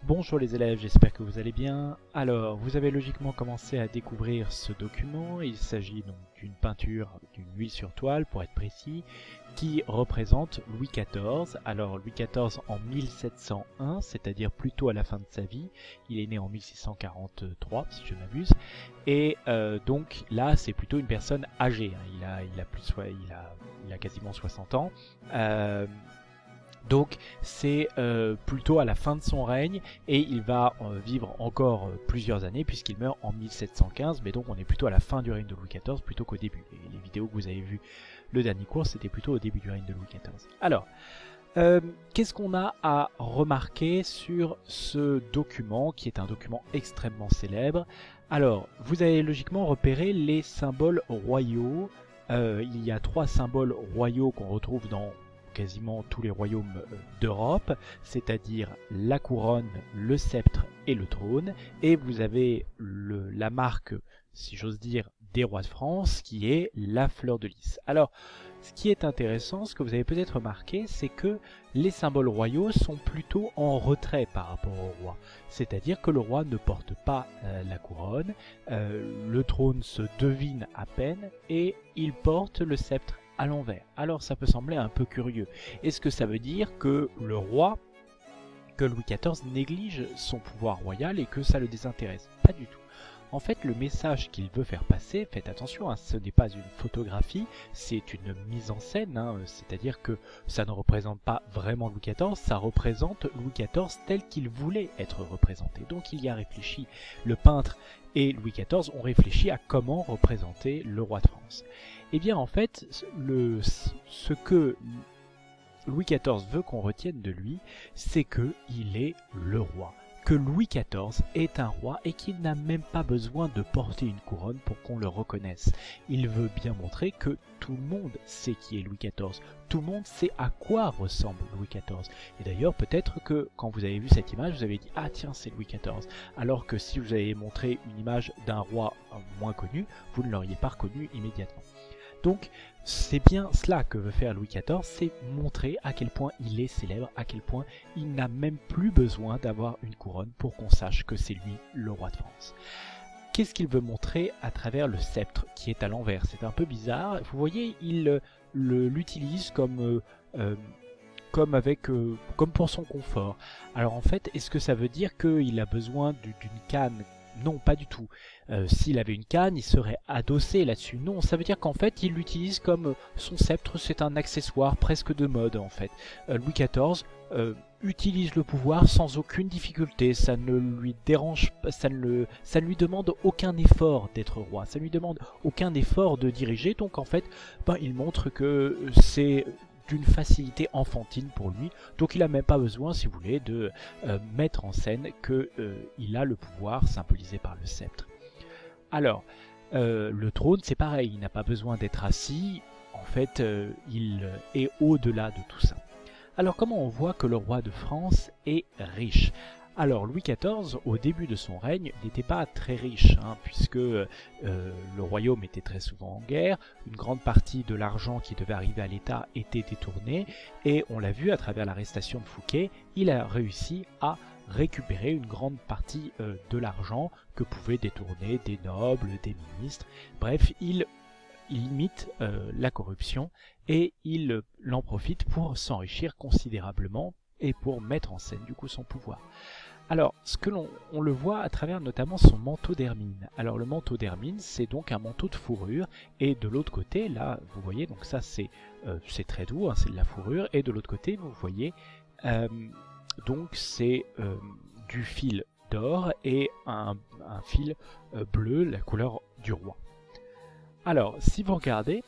Bonjour les élèves, j'espère que vous allez bien. Alors, vous avez logiquement commencé à découvrir ce document. Il s'agit donc d'une peinture, d'une huile sur toile pour être précis, qui représente Louis XIV. Alors Louis XIV en 1701, c'est-à-dire plutôt à la fin de sa vie. Il est né en 1643 si je ne m'abuse. Et donc là c'est plutôt une personne âgée, hein. Il a quasiment 60 ans. Donc c'est plutôt à la fin de son règne et il va vivre encore plusieurs années puisqu'il meurt en 1715, mais donc on est plutôt à la fin du règne de Louis XIV plutôt qu'au début. Et les vidéos que vous avez vues le dernier cours, c'était plutôt au début du règne de Louis XIV. Alors, qu'est-ce qu'on a à remarquer sur ce document qui est un document extrêmement célèbre? Alors, vous avez logiquement repéré les symboles royaux. Il y a 3 symboles royaux qu'on retrouve dans quasiment tous les royaumes d'Europe, c'est-à-dire la couronne, le sceptre et le trône, et vous avez la marque, si j'ose dire, des rois de France, qui est la fleur de lys. Alors, ce qui est intéressant, ce que vous avez peut-être remarqué, c'est que les symboles royaux sont plutôt en retrait par rapport au roi. C'est-à-dire que le roi ne porte pas la couronne, le trône se devine à peine, et il porte le sceptre à l'envers. Alors ça peut sembler un peu curieux. Est-ce que ça veut dire que le roi, que Louis XIV néglige son pouvoir royal et que ça le désintéresse? Pas du tout. En fait, le message qu'il veut faire passer, faites attention, hein, ce n'est pas une photographie, c'est une mise en scène, hein, c'est-à-dire que ça ne représente pas vraiment Louis XIV, ça représente Louis XIV tel qu'il voulait être représenté. Donc il y a réfléchi, le peintre et Louis XIV ont réfléchi à comment représenter le roi de France. Et bien en fait, ce que Louis XIV veut qu'on retienne de lui, c'est qu'il est le roi. Que Louis XIV est un roi et qu'il n'a même pas besoin de porter une couronne pour qu'on le reconnaisse. Il veut bien montrer que tout le monde sait qui est Louis XIV. Tout le monde sait à quoi ressemble Louis XIV. Et d'ailleurs, peut-être que quand vous avez vu cette image, vous avez dit « Ah tiens, c'est Louis XIV ». Alors que si vous avez montré une image d'un roi moins connu, vous ne l'auriez pas reconnu immédiatement. Donc, c'est bien cela que veut faire Louis XIV, c'est montrer à quel point il est célèbre, à quel point il n'a même plus besoin d'avoir une couronne pour qu'on sache que c'est lui le roi de France. Qu'est-ce qu'il veut montrer à travers le sceptre qui est à l'envers? C'est un peu bizarre, vous voyez, il l'utilise comme pour son confort. Alors en fait, est-ce que ça veut dire qu'il a besoin d'une canne? Non, pas du tout. S'il avait une canne, il serait adossé là-dessus. Non, ça veut dire qu'en fait, il l'utilise comme son sceptre, c'est un accessoire presque de mode en fait. Louis XIV utilise le pouvoir sans aucune difficulté, ça ne lui dérange pas, ça ne lui demande aucun effort d'être roi, ça ne lui demande aucun effort de diriger, donc en fait, il montre que c'est d'une facilité enfantine pour lui, donc il n'a même pas besoin, si vous voulez, de mettre en scène qu'il a le pouvoir symbolisé par le sceptre. Alors, le trône, c'est pareil, il n'a pas besoin d'être assis, en fait, il est au-delà de tout ça. Alors, comment on voit que le roi de France est riche? Alors, Louis XIV, au début de son règne, n'était pas très riche, hein, puisque le royaume était très souvent en guerre, une grande partie de l'argent qui devait arriver à l'État était détourné, et on l'a vu à travers l'arrestation de Fouquet, il a réussi à récupérer une grande partie de l'argent que pouvaient détourner des nobles, des ministres. Bref, il limite la corruption et il en profite pour s'enrichir considérablement et pour mettre en scène du coup son pouvoir. Alors, ce que on le voit à travers notamment son manteau d'hermine. Alors le manteau d'hermine, c'est donc un manteau de fourrure, et de l'autre côté, là, vous voyez, donc ça c'est très doux, hein, c'est de la fourrure, et de l'autre côté, vous voyez, donc c'est du fil d'or et un fil bleu, la couleur du roi. Alors, si vous regardez,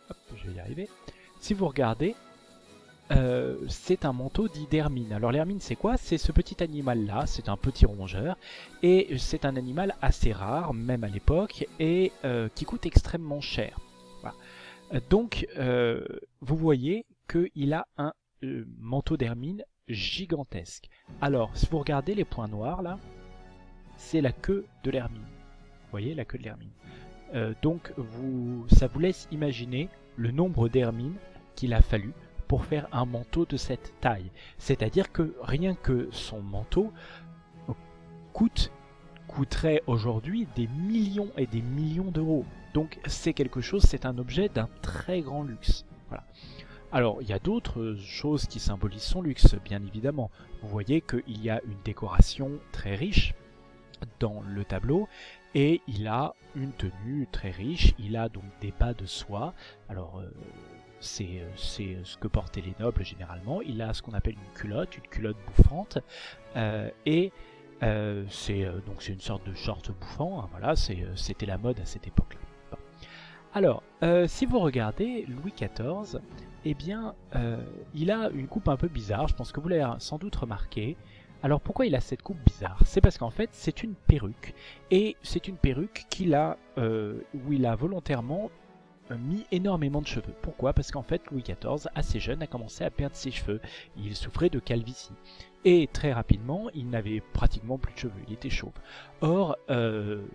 hop, je vais y arriver, si vous regardez, c'est un manteau dit d'hermine. Alors l'hermine c'est quoi? C'est ce petit animal là, c'est un petit rongeur, et c'est un animal assez rare, même à l'époque, et qui coûte extrêmement cher. Voilà. Donc vous voyez qu'il a un manteau d'hermine gigantesque. Alors si vous regardez les points noirs là, c'est la queue de l'hermine. Vous voyez la queue de l'hermine. Donc ça vous laisse imaginer le nombre d'hermines qu'il a fallu pour faire un manteau de cette taille. C'est-à-dire que rien que son manteau coûterait aujourd'hui des millions et des millions d'euros. Donc c'est quelque chose, c'est un objet d'un très grand luxe. Voilà. Alors il y a d'autres choses qui symbolisent son luxe, bien évidemment. Vous voyez qu'il y a une décoration très riche dans le tableau et il a une tenue très riche. Il a donc des bas de soie. Alors c'est ce que portaient les nobles généralement. Il a ce qu'on appelle une culotte bouffante et donc c'est une sorte de short bouffant, hein, voilà, c'était la mode à cette époque-là. Bon. Alors, si vous regardez Louis XIV, eh bien, il a une coupe un peu bizarre, je pense que vous l'avez sans doute remarqué. Alors pourquoi il a cette coupe bizarre? C'est parce qu'en fait c'est une perruque, et c'est une perruque où il a volontairement mis énormément de cheveux. Pourquoi? Parce qu'en fait Louis XIV, assez jeune, a commencé à perdre ses cheveux. Il souffrait de calvitie. Et très rapidement, il n'avait pratiquement plus de cheveux, il était chauve. Or, en même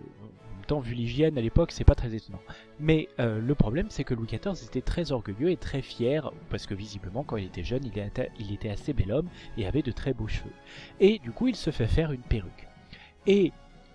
temps, vu l'hygiène à l'époque, c'est pas très étonnant. Mais le problème, c'est que Louis XIV était très orgueilleux et très fier, parce que visiblement, quand il était jeune, il était assez bel homme et avait de très beaux cheveux. Et du coup, il se fait faire une perruque. Et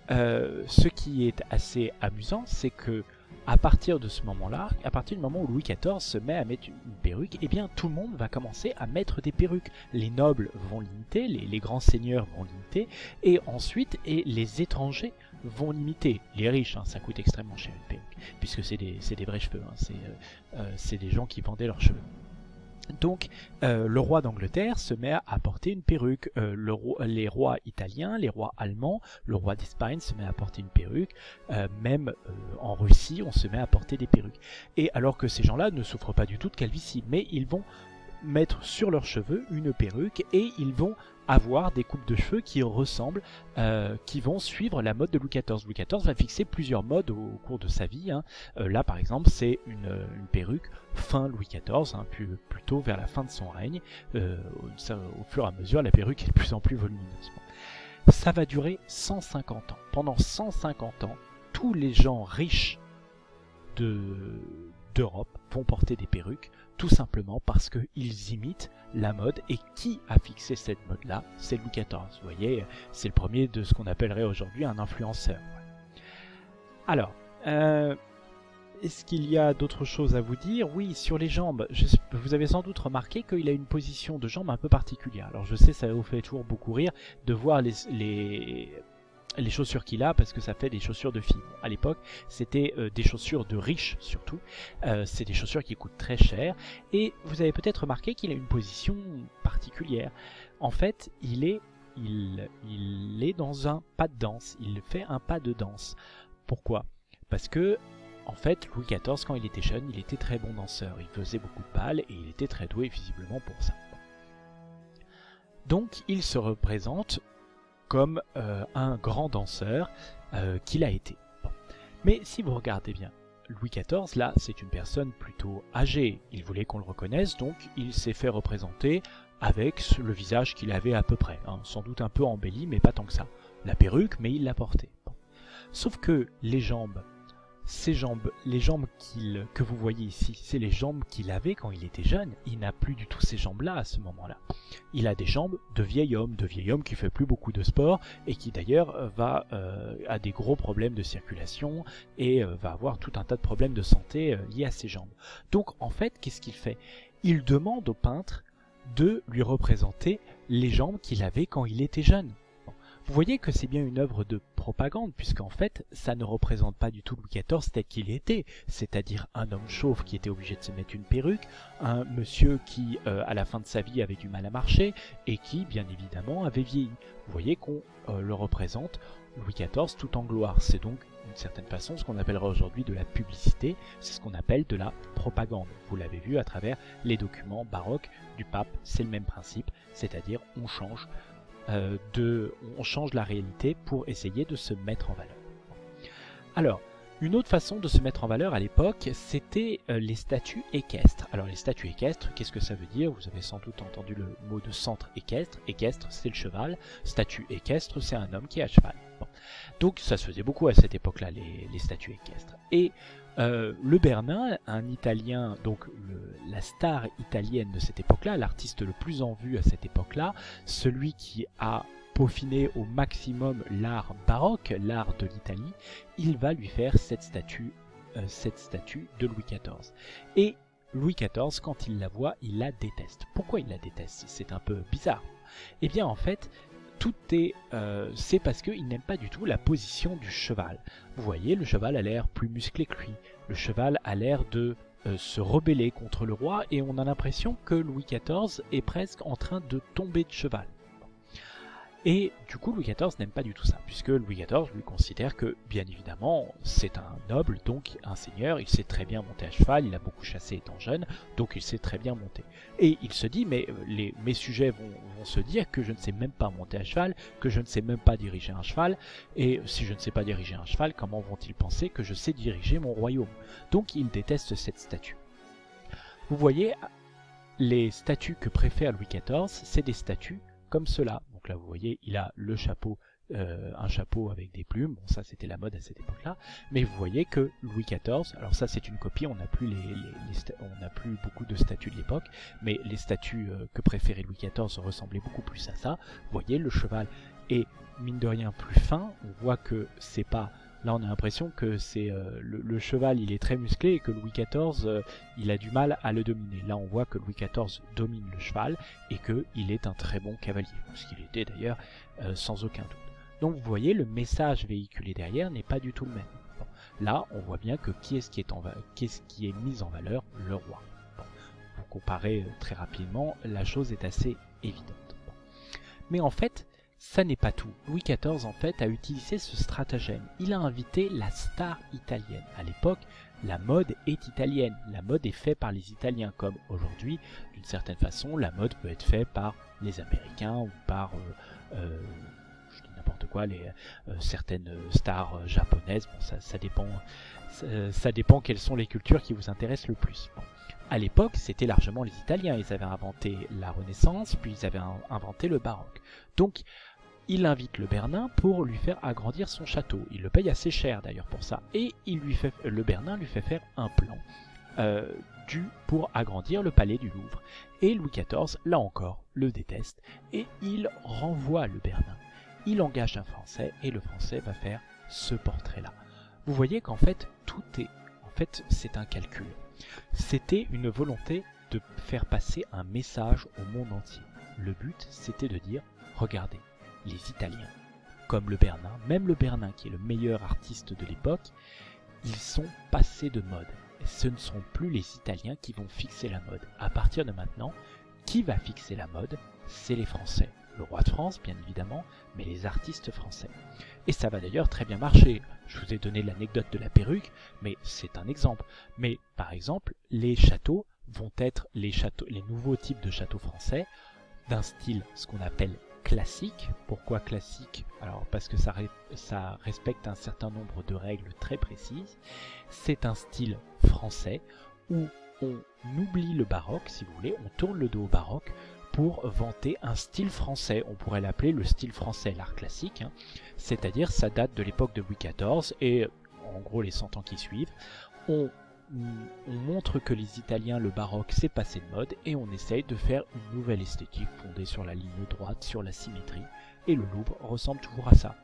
ce qui est assez amusant, c'est que à partir de ce moment-là, à partir du moment où Louis XIV se met à mettre une perruque, eh bien tout le monde va commencer à mettre des perruques. Les nobles vont l'imiter, les grands seigneurs vont l'imiter, et ensuite les étrangers vont l'imiter. Les riches, hein, ça coûte extrêmement cher une perruque, puisque c'est des vrais cheveux, hein, c'est des gens qui vendaient leurs cheveux. Donc le roi d'Angleterre se met à porter une perruque, les rois italiens, les rois allemands, le roi d'Espagne se met à porter une perruque, même en Russie on se met à porter des perruques. Et alors que ces gens-là ne souffrent pas du tout de calvitie, mais ils vont mettre sur leurs cheveux une perruque et ils vont avoir des coupes de cheveux qui ressemblent, qui vont suivre la mode de Louis XIV. Louis XIV va fixer plusieurs modes au cours de sa vie, hein. Là par exemple c'est une perruque fin Louis XIV, hein, plutôt vers la fin de son règne. Au fur et à mesure la perruque est de plus en plus volumineuse. Ça va durer 150 ans. Pendant 150 ans, tous les gens riches d'Europe vont porter des perruques, tout simplement parce qu'ils imitent la mode. Et qui a fixé cette mode-là? C'est Louis XIV. Vous voyez, c'est le premier de ce qu'on appellerait aujourd'hui un influenceur. Alors, est-ce qu'il y a d'autres choses à vous dire? Oui, sur les jambes, vous avez sans doute remarqué qu'il a une position de jambe un peu particulière. Alors je sais, ça vous fait toujours beaucoup rire de voir les chaussures qu'il a, parce que ça fait des chaussures de filles. À l'époque, c'était des chaussures de riches surtout. C'est des chaussures qui coûtent très cher. Et vous avez peut-être remarqué qu'il a une position particulière. En fait, il est dans un pas de danse. Il fait un pas de danse. Pourquoi? Parce que, en fait, Louis XIV, quand il était jeune, il était très bon danseur. Il faisait beaucoup de balles et il était très doué visiblement pour ça. Donc, il se représente comme un grand danseur qu'il a été. Bon. Mais si vous regardez bien, Louis XIV, là, c'est une personne plutôt âgée. Il voulait qu'on le reconnaisse, donc il s'est fait représenter avec le visage qu'il avait à peu près, hein, sans doute un peu embelli, mais pas tant que ça. La perruque, mais il l'a portée. Bon. Sauf que les jambes que vous voyez ici, c'est les jambes qu'il avait quand il était jeune. Il n'a plus du tout ces jambes-là à ce moment-là. Il a des jambes de vieil homme qui fait plus beaucoup de sport et qui d'ailleurs a des gros problèmes de circulation et va avoir tout un tas de problèmes de santé liés à ses jambes. Donc en fait, qu'est-ce qu'il fait? Il demande au peintre de lui représenter les jambes qu'il avait quand il était jeune. Vous voyez que c'est bien une œuvre de propagande, puisqu'en fait, ça ne représente pas du tout Louis XIV tel qu'il était, c'est-à-dire un homme chauve qui était obligé de se mettre une perruque, un monsieur qui, à la fin de sa vie, avait du mal à marcher, et qui, bien évidemment, avait vieilli. Vous voyez qu'on le représente, Louis XIV, tout en gloire. C'est donc, d'une certaine façon, ce qu'on appellerait aujourd'hui de la publicité, c'est ce qu'on appelle de la propagande. Vous l'avez vu à travers les documents baroques du pape, c'est le même principe, c'est-à-dire on change la réalité pour essayer de se mettre en valeur. Alors, une autre façon de se mettre en valeur à l'époque, c'était les statues équestres. Alors les statues équestres, qu'est-ce que ça veut dire? Vous avez sans doute entendu le mot de centre équestre. Équestre, c'est le cheval. Statue équestre, c'est un homme qui est à cheval. Bon. Donc ça se faisait beaucoup à cette époque-là, les statues équestres. Et le Bernin, un Italien, donc la star italienne de cette époque-là, l'artiste le plus en vue à cette époque-là, celui qui a peaufiner au maximum l'art baroque, l'art de l'Italie, il va lui faire cette statue de Louis XIV. Et Louis XIV, quand il la voit, il la déteste. Pourquoi il la déteste? C'est un peu bizarre. Eh bien en fait, c'est parce qu'il n'aime pas du tout la position du cheval. Vous voyez, le cheval a l'air plus musclé que lui. Le cheval a l'air de se rebeller contre le roi et on a l'impression que Louis XIV est presque en train de tomber de cheval. Et du coup, Louis XIV n'aime pas du tout ça, puisque Louis XIV lui considère que, bien évidemment, c'est un noble, donc un seigneur, il sait très bien monter à cheval, il a beaucoup chassé étant jeune, donc il sait très bien monter. Et il se dit, mais mes sujets vont se dire que je ne sais même pas monter à cheval, que je ne sais même pas diriger un cheval, et si je ne sais pas diriger un cheval, comment vont-ils penser que je sais diriger mon royaume? Donc il déteste cette statue. Vous voyez, les statues que préfère Louis XIV, c'est des statues comme cela. Donc là vous voyez, il a le chapeau, un chapeau avec des plumes, bon ça c'était la mode à cette époque-là, mais vous voyez que Louis XIV, alors ça c'est une copie, on n'a plus, on n'a plus beaucoup de statues de l'époque, mais les statues que préférait Louis XIV ressemblaient beaucoup plus à ça. Vous voyez, le cheval est mine de rien plus fin, on voit que c'est pas... Là, on a l'impression que c'est le cheval, il est très musclé et que Louis XIV, il a du mal à le dominer. Là, on voit que Louis XIV domine le cheval et qu'il est un très bon cavalier, ce qu'il était d'ailleurs sans aucun doute. Donc, vous voyez, le message véhiculé derrière n'est pas du tout le même. Bon, là, on voit bien que qui est-ce qui est mis en valeur? Le roi. Bon, vous comparez très rapidement, la chose est assez évidente. Bon. Mais en fait, ça n'est pas tout. Louis XIV, en fait, a utilisé ce stratagème. Il a invité la star italienne. À l'époque, la mode est italienne. La mode est faite par les Italiens, comme aujourd'hui, d'une certaine façon, la mode peut être faite par les Américains ou par, je dis n'importe quoi, certaines stars japonaises. Bon, ça dépend. Ça dépend quelles sont les cultures qui vous intéressent le plus. Bon. À l'époque, c'était largement les Italiens. Ils avaient inventé la Renaissance, puis ils avaient inventé le baroque. Donc, il invite le Bernin pour lui faire agrandir son château. Il le paye assez cher d'ailleurs pour ça. Et le Bernin lui fait faire un plan pour agrandir le palais du Louvre. Et Louis XIV, là encore, le déteste. Et il renvoie le Bernin. Il engage un Français et le Français va faire ce portrait-là. Vous voyez qu'en fait, c'est un calcul. C'était une volonté de faire passer un message au monde entier. Le but, c'était de dire, regardez, les Italiens, comme le Bernin, même le Bernin qui est le meilleur artiste de l'époque, ils sont passés de mode. Et ce ne sont plus les Italiens qui vont fixer la mode. À partir de maintenant, qui va fixer la mode? C'est les Français. Le roi de France, bien évidemment, mais les artistes français. Et ça va d'ailleurs très bien marcher. Je vous ai donné l'anecdote de la perruque, mais c'est un exemple. Mais par exemple, les châteaux vont être les nouveaux types de châteaux français, d'un style, ce qu'on appelle classique. Pourquoi classique? Alors parce que ça respecte un certain nombre de règles très précises. C'est un style français où on oublie le baroque, si vous voulez, on tourne le dos au baroque pour vanter un style français. On pourrait l'appeler le style français, l'art classique, hein. C'est-à-dire ça date de l'époque de Louis XIV et en gros les 100 ans qui suivent. On montre que les Italiens, le baroque, c'est passé de mode et on essaye de faire une nouvelle esthétique fondée sur la ligne droite, sur la symétrie, et le Louvre ressemble toujours à ça.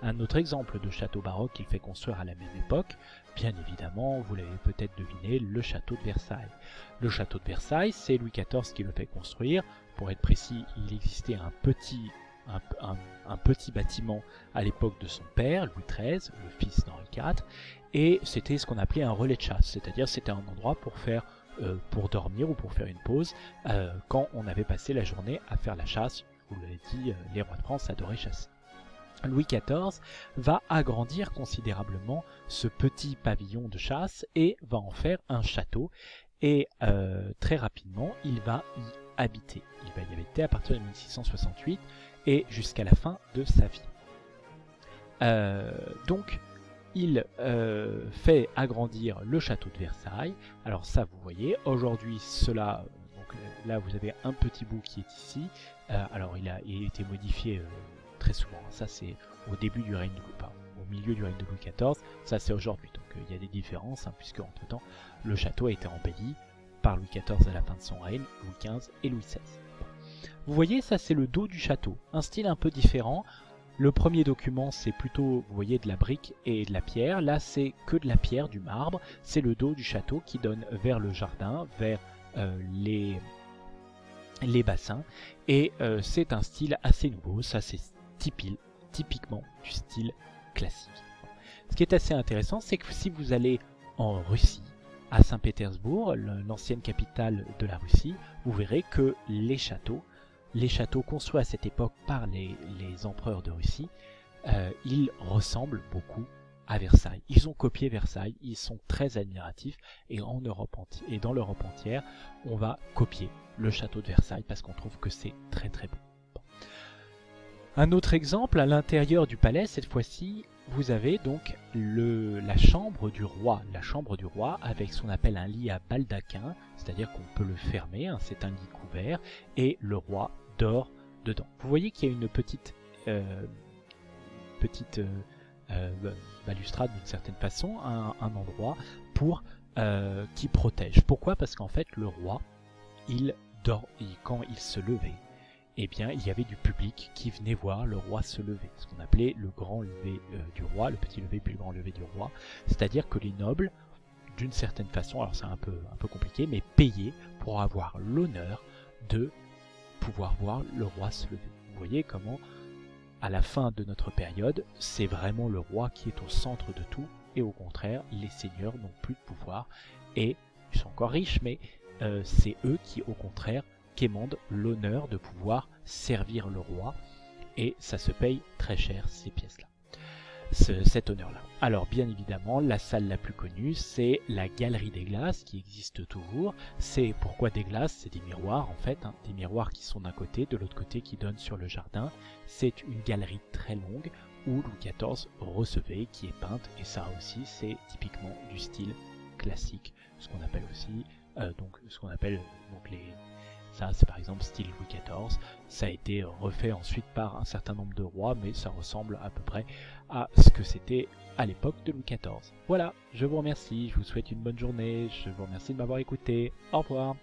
Un autre exemple de château baroque qu'il fait construire à la même époque, bien évidemment, vous l'avez peut-être deviné, le château de Versailles. Le château de Versailles, c'est Louis XIV qui le fait construire. Pour être précis, il existait un petit bâtiment à l'époque de son père, Louis XIII, le fils d'Henri IV, et c'était ce qu'on appelait un relais de chasse, c'est-à-dire c'était un endroit pour dormir ou pour faire une pause quand on avait passé la journée à faire la chasse. Je vous l'avez dit, les rois de France adoraient chasser. Louis XIV va agrandir considérablement ce petit pavillon de chasse et va en faire un château, et très rapidement il va y habiter. Il va y habiter à partir de 1668 et jusqu'à la fin de sa vie. Donc il fait agrandir le château de Versailles. Alors ça, vous voyez, aujourd'hui cela, donc là vous avez un petit bout qui est ici. Alors il a été modifié très souvent. Ça c'est au début du règne au milieu du règne de Louis XIV. Ça c'est aujourd'hui. Donc il y a des différences, hein, puisque entre temps le château a été embelli par Louis XIV à la fin de son règne, Louis XV et Louis XVI. Vous voyez, ça c'est le dos du château, un style un peu différent. Le premier document c'est plutôt, vous voyez, de la brique et de la pierre. Là c'est que de la pierre, du marbre. C'est le dos du château qui donne vers le jardin, vers les bassins. Et c'est un style assez nouveau, ça c'est typiquement du style classique. Ce qui est assez intéressant, c'est que si vous allez en Russie, à Saint-Pétersbourg, l'ancienne capitale de la Russie, vous verrez que les châteaux construits à cette époque par les empereurs de Russie, ils ressemblent beaucoup à Versailles. Ils ont copié Versailles, ils sont très admiratifs, et dans l'Europe entière, on va copier le château de Versailles parce qu'on trouve que c'est très très beau. Bon. Un autre exemple, à l'intérieur du palais, cette fois-ci, vous avez donc la chambre du roi. La chambre du roi avec ce qu'on appelle un lit à baldaquin, c'est-à-dire qu'on peut le fermer, hein, c'est un lit couvert, et le roi dort dedans. Vous voyez qu'il y a une petite balustrade d'une certaine façon, un endroit qui protège. Pourquoi? Parce qu'en fait le roi, quand il se levait, eh bien, il y avait du public qui venait voir le roi se lever, ce qu'on appelait le grand lever du roi, le petit lever puis le grand lever du roi, c'est-à-dire que les nobles, d'une certaine façon, alors c'est un peu compliqué, mais payaient pour avoir l'honneur de pouvoir voir le roi se lever. Vous voyez comment, à la fin de notre période, c'est vraiment le roi qui est au centre de tout, et au contraire, les seigneurs n'ont plus de pouvoir, et ils sont encore riches, mais c'est eux qui, au contraire, quémandent l'honneur de pouvoir servir le roi, et ça se paye très cher ces pièces-là, cet honneur-là. Alors bien évidemment, la salle la plus connue, c'est la galerie des glaces qui existe toujours. C'est pourquoi des glaces, c'est des miroirs en fait, hein, des miroirs qui sont d'un côté, de l'autre côté qui donnent sur le jardin. C'est une galerie très longue où Louis XIV recevait, qui est peinte, et ça aussi c'est typiquement du style classique, ce qu'on appelle aussi ça c'est par exemple style Louis XIV, ça a été refait ensuite par un certain nombre de rois, mais ça ressemble à peu près à ce que c'était à l'époque de Louis XIV. Voilà, je vous remercie, je vous souhaite une bonne journée, je vous remercie de m'avoir écouté, au revoir.